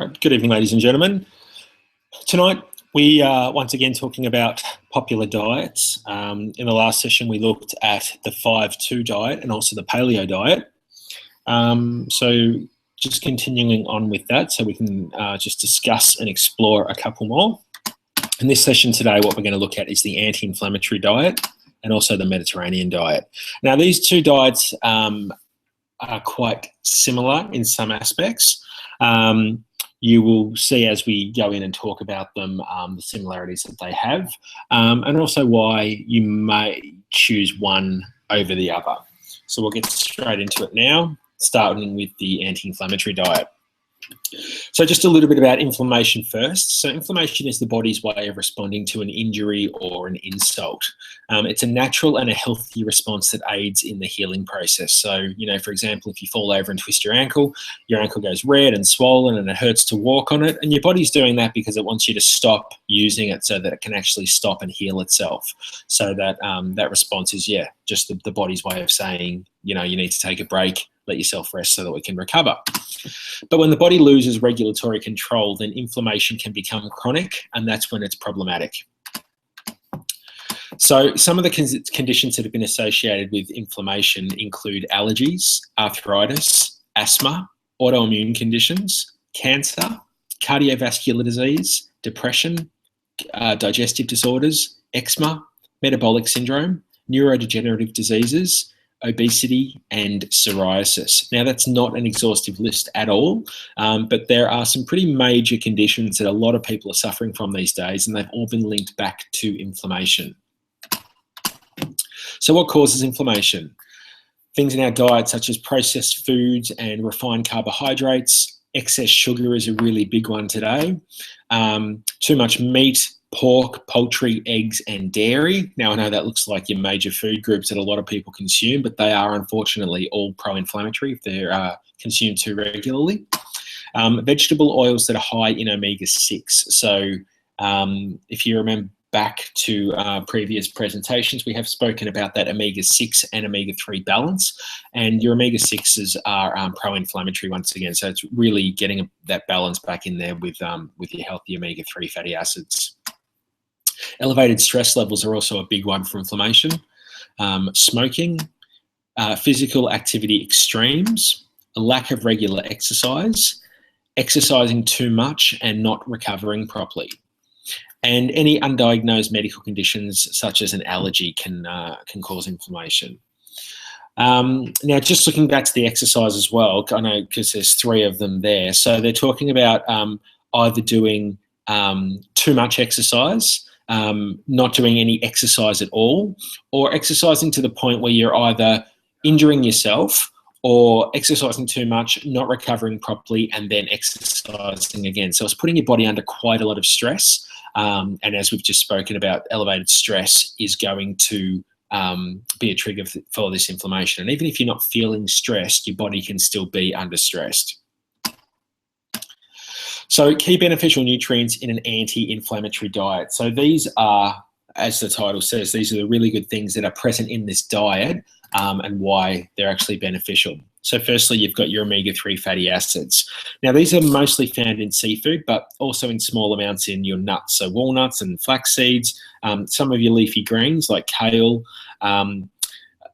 Right. Good evening, ladies and gentlemen. Tonight, we are once again talking about popular diets. In the last session, we looked at the 5-2 diet and also the paleo diet. So just continuing on with that, so we can just discuss and explore a couple more. In this session today, what we're going to look at is the anti-inflammatory diet and also the Mediterranean diet. Now, these two diets are quite similar in some aspects. You will see as we go in and talk about them the similarities that they have, and also why you may choose one over the other. So we'll get straight into it now, starting with the anti-inflammatory diet. So just a little bit about inflammation first. So inflammation is the body's way of responding to an injury or an insult. It's a natural and a healthy response that aids in the healing process. So, for example, if you fall over and twist your ankle goes red and swollen and it hurts to walk on it. And your body's doing that because it wants you to stop using it so that it can actually stop and heal itself. So that that response is, just the body's way of saying, you need to take a break, let yourself rest so that we can recover. But when the body loses regulatory control, then inflammation can become chronic, and that's when it's problematic. So some of the conditions that have been associated with inflammation include allergies, arthritis, asthma, autoimmune conditions, cancer, cardiovascular disease, depression, digestive disorders, eczema, metabolic syndrome, neurodegenerative diseases, obesity, and psoriasis. Now, that's not an exhaustive list at all, but there are some pretty major conditions that a lot of people are suffering from these days, and they've all been linked back to inflammation. So what causes inflammation? Things in our diet such as processed foods and refined carbohydrates. Excess sugar is a really big one today. Too much meat, pork, poultry, eggs, and dairy. Now, I know that looks like your major food groups that a lot of people consume, but they are unfortunately all pro-inflammatory if they're consumed too regularly. Vegetable oils that are high in omega-6. So if you remember back to previous presentations, we have spoken about that omega-6 and omega-3 balance, and your omega-6s are pro-inflammatory once again. So it's really getting that balance back in there with your healthy omega-3 fatty acids. Elevated stress levels are also a big one for inflammation. Smoking, physical activity extremes, a lack of regular exercise, exercising too much and not recovering properly, and any undiagnosed medical conditions such as an allergy can cause inflammation. Now, just looking back to the exercise as well, I know because there's 3 of them there. So they're talking about either doing too much exercise, not doing any exercise at all, or exercising to the point where you're either injuring yourself or exercising too much, not recovering properly, and then exercising again. So it's putting your body under quite a lot of stress. And as we've just spoken about, elevated stress is going to be a trigger for this inflammation. And even if you're not feeling stressed, your body can still be under stressed. So key beneficial nutrients in an anti-inflammatory diet. So these are, as the title says, these are the really good things that are present in this diet and why they're actually beneficial. So firstly, you've got your omega-3 fatty acids. Now, these are mostly found in seafood, but also in small amounts in your nuts. So walnuts and flax seeds, some of your leafy greens like kale.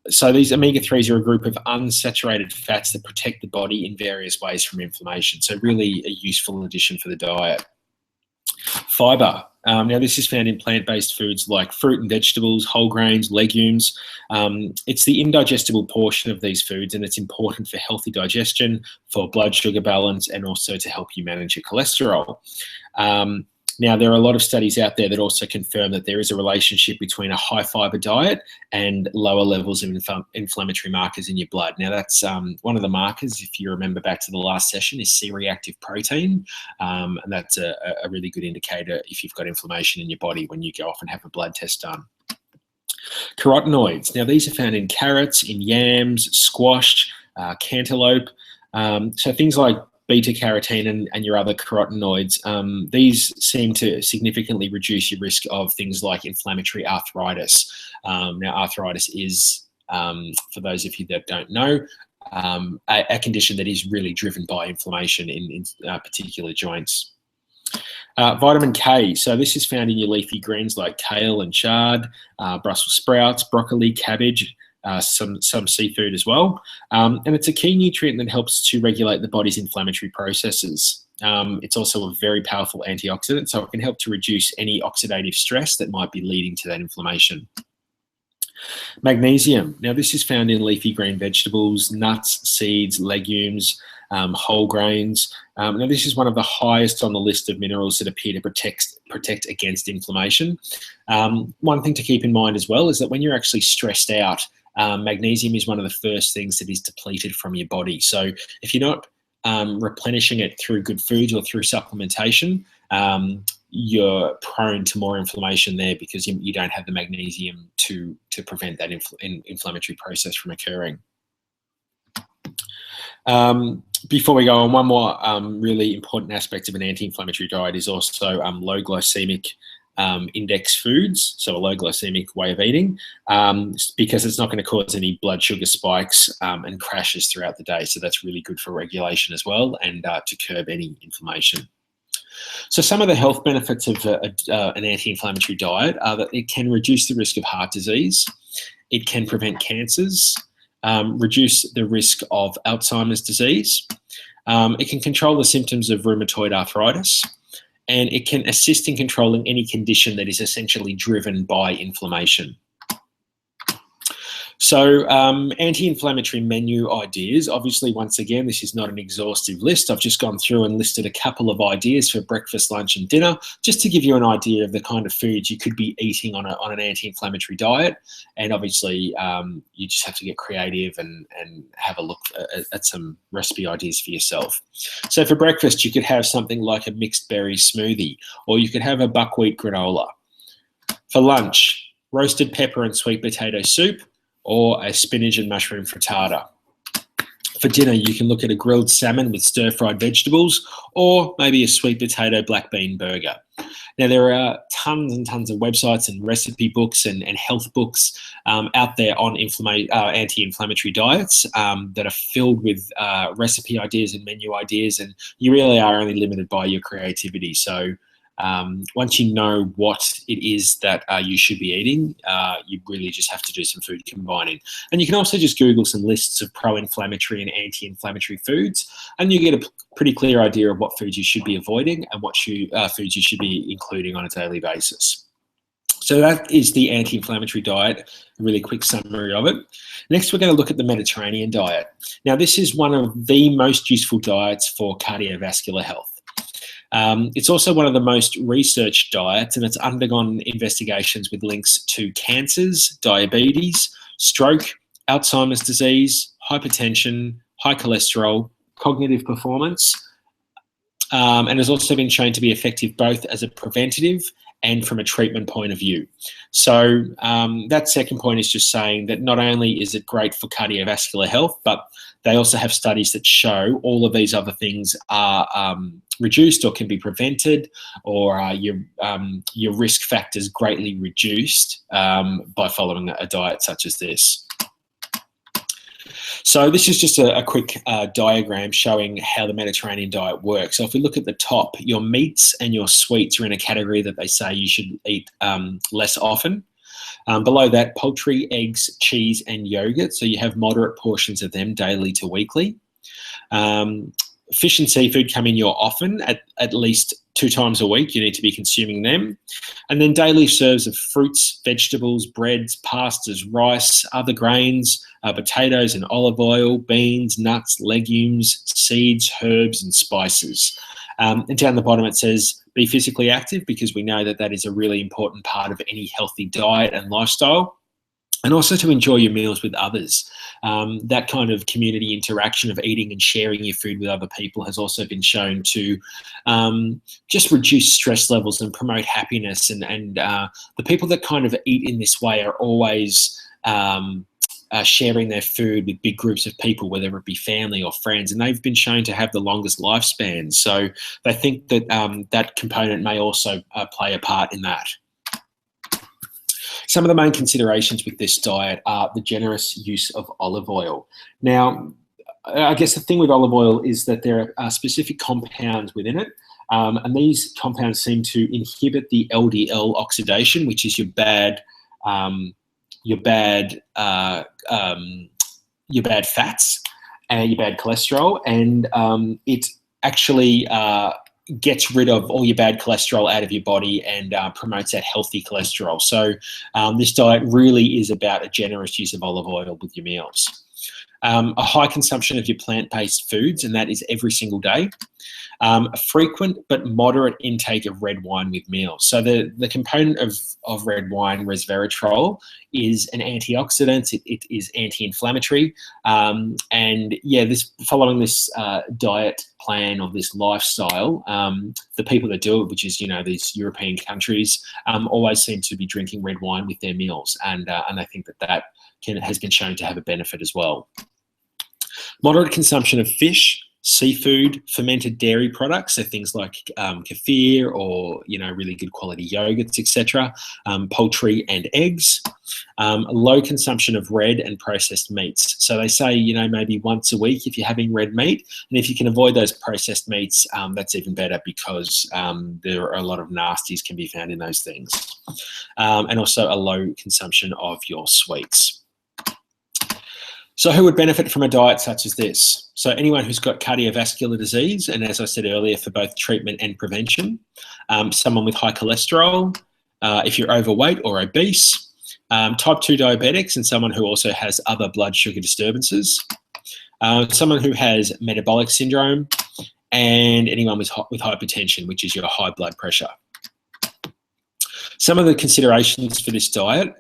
So these omega-3s are a group of unsaturated fats that protect the body in various ways from inflammation. So really a useful addition for the diet. Fiber. Now, this is found in plant-based foods like fruit and vegetables, whole grains, legumes. It's the indigestible portion of these foods, and it's important for healthy digestion, for blood sugar balance, and also to help you manage your cholesterol. Now, there are a lot of studies out there that also confirm that there is a relationship between a high fiber diet and lower levels of inflammatory markers in your blood. Now, that's one of the markers, if you remember back to the last session, is C-reactive protein. And that's a really good indicator if you've got inflammation in your body when you go off and have a blood test done. Carotenoids. Now, these are found in carrots, in yams, squash, cantaloupe. So things like beta-carotene and your other carotenoids, these seem to significantly reduce your risk of things like inflammatory arthritis. Now, arthritis is, for those of you that don't know, a condition that is really driven by inflammation in particular joints. Vitamin K. So this is found in your leafy greens like kale and chard, Brussels sprouts, broccoli, cabbage, some seafood as well. And it's a key nutrient that helps to regulate the body's inflammatory processes. It's also a very powerful antioxidant, so it can help to reduce any oxidative stress that might be leading to that inflammation. Magnesium. Now, this is found in leafy green vegetables, nuts, seeds, legumes, whole grains. Now, this is one of the highest on the list of minerals that appear to protect against inflammation. One thing to keep in mind as well is that when you're actually stressed out, magnesium is one of the first things that is depleted from your body. So if you're not replenishing it through good foods or through supplementation, you're prone to more inflammation there because you don't have the magnesium to prevent that inflammatory process from occurring. Before we go on, one more really important aspect of an anti-inflammatory diet is also low glycemic index foods, so a low glycemic way of eating, because it's not going to cause any blood sugar spikes and crashes throughout the day. So that's really good for regulation as well and to curb any inflammation. So some of the health benefits of an anti-inflammatory diet are that it can reduce the risk of heart disease, it can prevent cancers, reduce the risk of Alzheimer's disease, it can control the symptoms of rheumatoid arthritis, and it can assist in controlling any condition that is essentially driven by inflammation. So anti-inflammatory menu ideas, obviously, once again, this is not an exhaustive list. I've just gone through and listed a couple of ideas for breakfast, lunch and dinner, just to give you an idea of the kind of foods you could be eating on an anti-inflammatory diet. And obviously, you just have to get creative and have a look at some recipe ideas for yourself. So for breakfast, you could have something like a mixed berry smoothie, or you could have a buckwheat granola. For lunch, roasted pepper and sweet potato soup, or a spinach and mushroom frittata. For dinner, you can look at a grilled salmon with stir-fried vegetables, or maybe a sweet potato black bean burger. Now, there are tons and tons of websites and recipe books and health books out there on anti-inflammatory diets that are filled with recipe ideas and menu ideas, and you really are only limited by your creativity. So once you know what it is that you should be eating, you really just have to do some food combining. And you can also just Google some lists of pro-inflammatory and anti-inflammatory foods, and you get a pretty clear idea of what foods you should be avoiding and what foods you should be including on a daily basis. So that is the anti-inflammatory diet, a really quick summary of it. Next, we're going to look at the Mediterranean diet. Now, this is one of the most useful diets for cardiovascular health. It's also one of the most researched diets, and it's undergone investigations with links to cancers, diabetes, stroke, Alzheimer's disease, hypertension, high cholesterol, cognitive performance, and has also been shown to be effective both as a preventative and from a treatment point of view. So that second point is just saying that not only is it great for cardiovascular health, but they also have studies that show all of these other things are reduced or can be prevented, or your risk factors greatly reduced by following a diet such as this. So this is just a quick diagram showing how the Mediterranean diet works. So if we look at the top, your meats and your sweets are in a category that they say you should eat less often. Below that, poultry, eggs, cheese, and yogurt. So you have moderate portions of them daily to weekly. Fish and seafood come in your often, at least 2 times a week. You need to be consuming them. And then daily serves of fruits, vegetables, breads, pastas, rice, other grains, potatoes and olive oil, beans, nuts, legumes, seeds, herbs, and spices. And down the bottom it says, be physically active, because we know that that is a really important part of any healthy diet and lifestyle. And also to enjoy your meals with others. That kind of community interaction of eating and sharing your food with other people has also been shown to just reduce stress levels and promote happiness. And the people that kind of eat in this way are always sharing their food with big groups of people, whether it be family or friends, and they've been shown to have the longest lifespans. So they think that that component may also play a part in that. Some of the main considerations with this diet are the generous use of olive oil. Now, I guess the thing with olive oil is that there are specific compounds within it, and these compounds seem to inhibit the LDL oxidation, which is your bad fats and your bad cholesterol, and it actually gets rid of all your bad cholesterol out of your body and promotes that healthy cholesterol. So this diet really is about a generous use of olive oil with your meals. A high consumption of your plant-based foods, and that is every single day. A frequent but moderate intake of red wine with meals. So the component of red wine, resveratrol, is an antioxidant. It is anti-inflammatory. And yeah, following this diet plan or this lifestyle, the people that do it, which is, these European countries, always seem to be drinking red wine with their meals. And I think that has been shown to have a benefit as well. Moderate consumption of fish, seafood, fermented dairy products, so things like kefir or really good quality yogurts, etc. Poultry and eggs. Low consumption of red and processed meats. So they say maybe once a week if you're having red meat, and if you can avoid those processed meats, that's even better, because there are a lot of nasties can be found in those things. And also a low consumption of your sweets. So who would benefit from a diet such as this? So anyone who's got cardiovascular disease, and as I said earlier, for both treatment and prevention. Someone with high cholesterol, if you're overweight or obese, type 2 diabetics, and someone who also has other blood sugar disturbances, someone who has metabolic syndrome, and anyone with hypertension, which is your high blood pressure. Some of the considerations for this diet: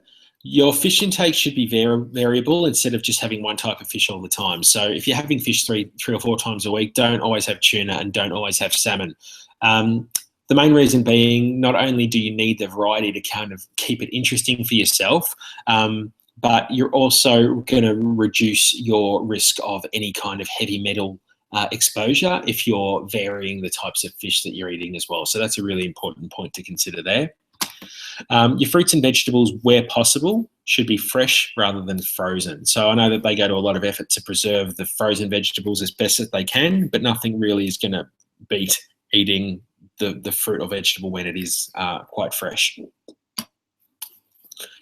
your fish intake should be variable instead of just having one type of fish all the time. So if you're having fish three or four times a week, don't always have tuna and don't always have salmon. The main reason being, not only do you need the variety to kind of keep it interesting for yourself, but you're also going to reduce your risk of any kind of heavy metal exposure if you're varying the types of fish that you're eating as well. So that's a really important point to consider there. Your fruits and vegetables, where possible, should be fresh rather than frozen. So I know that they go to a lot of effort to preserve the frozen vegetables as best as they can, but nothing really is going to beat eating the fruit or vegetable when it is quite fresh.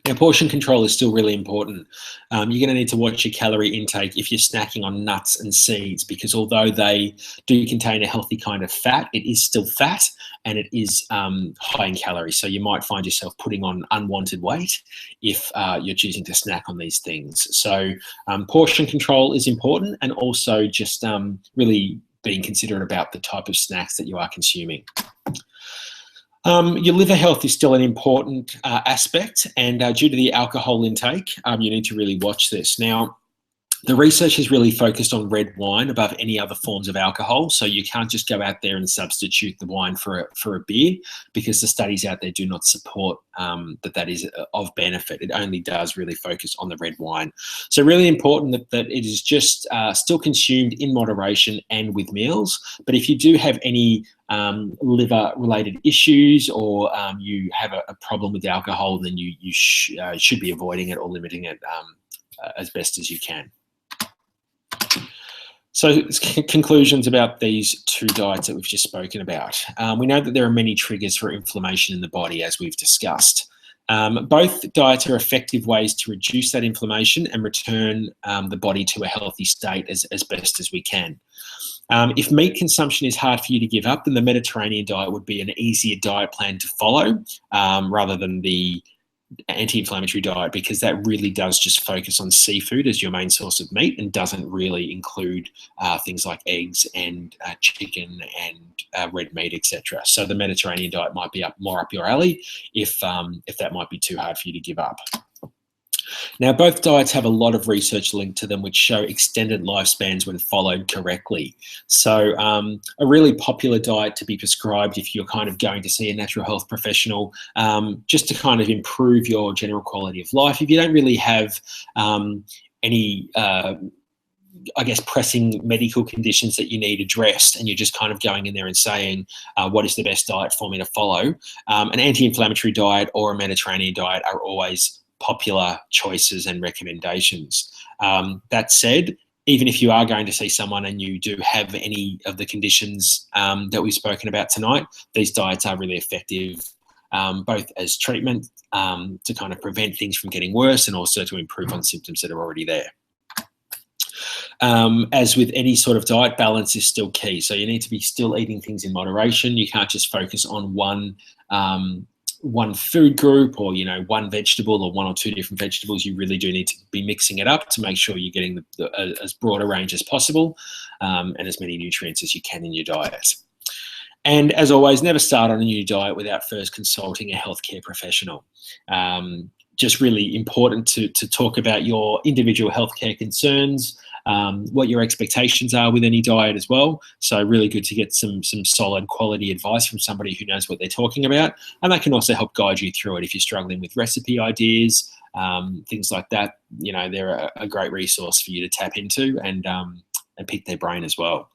Now, portion control is still really important. You're going to need to watch your calorie intake if you're snacking on nuts and seeds, because although they do contain a healthy kind of fat, it is still fat and it is high in calories. So you might find yourself putting on unwanted weight if you're choosing to snack on these things. So portion control is important, and also just really being considerate about the type of snacks that you are consuming. Your liver health is still an important aspect, and due to the alcohol intake, you need to really watch this. Now, the research has really focused on red wine above any other forms of alcohol, so you can't just go out there and substitute the wine for a beer, because the studies out there do not support that is of benefit. It only does really focus on the red wine. So really important that it is just still consumed in moderation and with meals. But if you do have any liver-related issues, or you have a problem with alcohol, then you should be avoiding it or limiting it as best as you can. So conclusions about these two diets that we've just spoken about. We know that there are many triggers for inflammation in the body, as we've discussed. Both diets are effective ways to reduce that inflammation and return the body to a healthy state as best as we can. If meat consumption is hard for you to give up, then the Mediterranean diet would be an easier diet plan to follow, rather than the anti-inflammatory diet, because that really does just focus on seafood as your main source of meat and doesn't really include things like eggs and chicken and red meat, etc. So the Mediterranean diet might be more up your alley if that might be too hard for you to give up. Now, both diets have a lot of research linked to them which show extended lifespans when followed correctly. So a really popular diet to be prescribed if you're kind of going to see a natural health professional, just to kind of improve your general quality of life. If you don't really have any I guess, pressing medical conditions that you need addressed, and you're just kind of going in there and saying, what is the best diet for me to follow? An anti-inflammatory diet or a Mediterranean diet are always popular choices and recommendations. That said, even if you are going to see someone and you do have any of the conditions that we've spoken about tonight, these diets are really effective, both as treatment to kind of prevent things from getting worse and also to improve on symptoms that are already there. As with any sort of diet, balance is still key. So you need to be still eating things in moderation. You can't just focus on one food group, or one vegetable or one or two different vegetables. You really do need to be mixing it up to make sure you're getting as broad a range as possible and as many nutrients as you can in your diet. And as always, never start on a new diet without first consulting a healthcare professional. Just really important to talk about your individual healthcare concerns, what your expectations are with any diet as well. So really good to get some solid quality advice from somebody who knows what they're talking about. And that can also help guide you through it if you're struggling with recipe ideas, things like that. They're a great resource for you to tap into and pick their brain as well.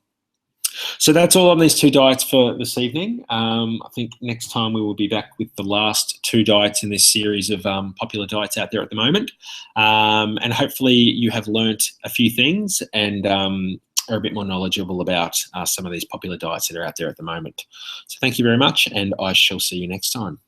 So that's all on these two diets for this evening. I think next time we will be back with the last two diets in this series of popular diets out there at the moment. And hopefully you have learnt a few things and are a bit more knowledgeable about some of these popular diets that are out there at the moment. So thank you very much, and I shall see you next time.